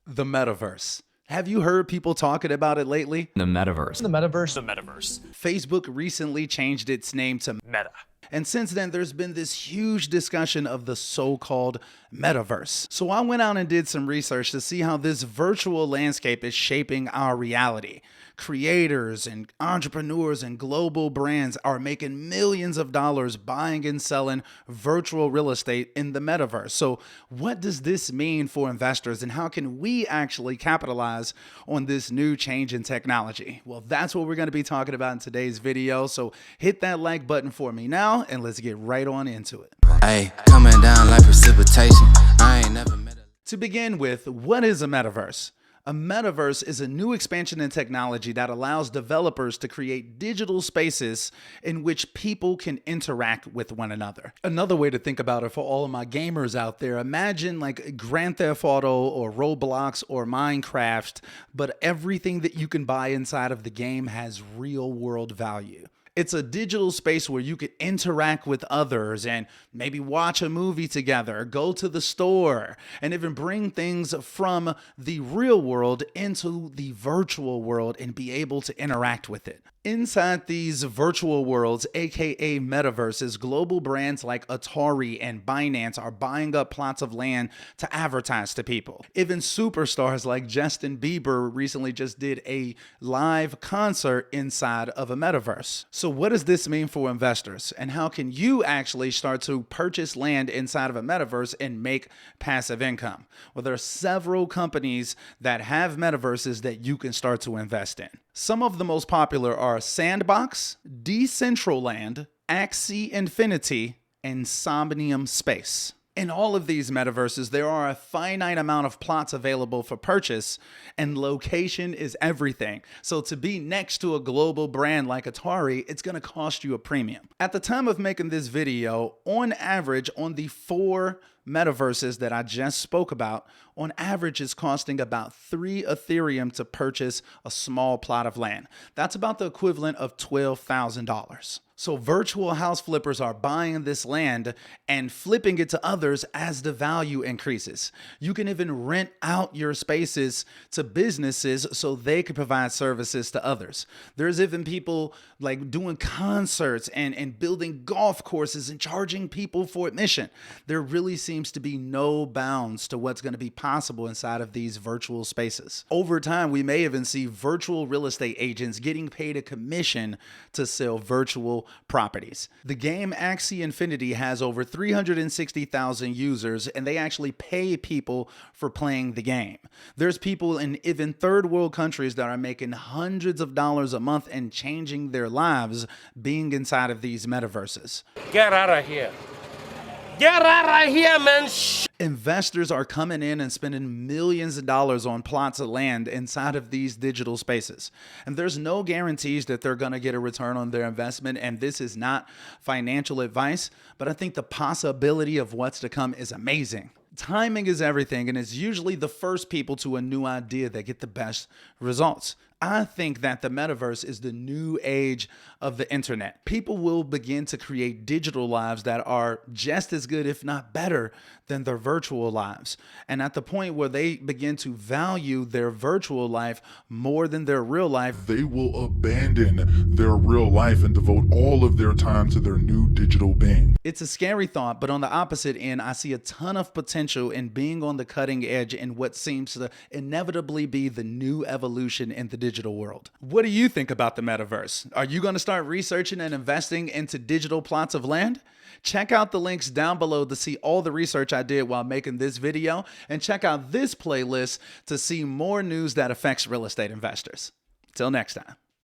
The metaverse. Have you heard people talking about it lately? The metaverse. The metaverse. The metaverse. Facebook recently changed its name to Meta. And since then, there's been this huge discussion of the so-called metaverse. So I went out and did some research to see how this virtual landscape is shaping our reality. Creators and entrepreneurs and global brands are making millions of dollars buying and selling virtual real estate in the metaverse. So what does this mean for investors, and how can we actually capitalize on this new change in technology? Well, that's what we're going to be talking about in today's video. So hit that like button for me now, and let's get right on into it. Hey, coming down like precipitation. I ain't never met a... To begin with, what is a metaverse? A metaverse is a new expansion in technology that allows developers to create digital spaces in which people can interact with one another. Another way to think about it for all of my gamers out there, imagine like Grand Theft Auto or Roblox or Minecraft, but everything that you can buy inside of the game has real world value. It's a digital space where you can interact with others and maybe watch a movie together, go to the store, and even bring things from the real world into the virtual world and be able to interact with it. Inside these virtual worlds, aka metaverses, global brands like Atari and Binance are buying up plots of land to advertise to people. Even superstars like Justin Bieber recently just did a live concert inside of a metaverse. So what does this mean for investors, and how can you actually start to purchase land inside of a metaverse and make passive income? Well, there are several companies that have metaverses that you can start to invest in. Some of the most popular are Sandbox, Decentraland, Axie Infinity, and Somnium Space. In all of these metaverses, there are a finite amount of plots available for purchase, and location is everything. So to be next to a global brand like Atari, it's going to cost you a premium. At the time of making this video, on average, on the 4 metaverses that I just spoke about, on average is costing about 3 Ethereum to purchase a small plot of land. That's about the equivalent of $12,000. So virtual house flippers are buying this land and flipping it to others as the value increases. You can even rent out your spaces to businesses so they can provide services to others. There's even people like doing concerts and building golf courses and charging people for admission. There really seems to be no bounds to what's going to be possible inside of these virtual spaces. Over time, we may even see virtual real estate agents getting paid a commission to sell virtual properties. The game Axie Infinity has over 360,000 users, and they actually pay people for playing the game. There's people in even third world countries that are making hundreds of dollars a month and changing their lives being inside of these metaverses. Get out of here. Get out of here, man. Investors are coming in and spending millions of dollars on plots of land inside of these digital spaces. And there's no guarantees that they're going to get a return on their investment. And this is not financial advice, but I think the possibility of what's to come is amazing. Timing is everything, and it's usually the first people to a new idea that get the best results. I think that the metaverse is the new age of the internet. People will begin to create digital lives that are just as good, if not better, than their virtual lives. And at the point where they begin to value their virtual life more than their real life, they will abandon their real life and devote all of their time to their new digital being. It's a scary thought, but on the opposite end, I see a ton of potential in being on the cutting edge in what seems to inevitably be the new evolution in the digital world. What do you think about the metaverse? Are you going to start researching and investing into digital plots of land? Check out the links down below to see all the research I did while making this video, and check out this playlist to see more news that affects real estate investors. Till next time.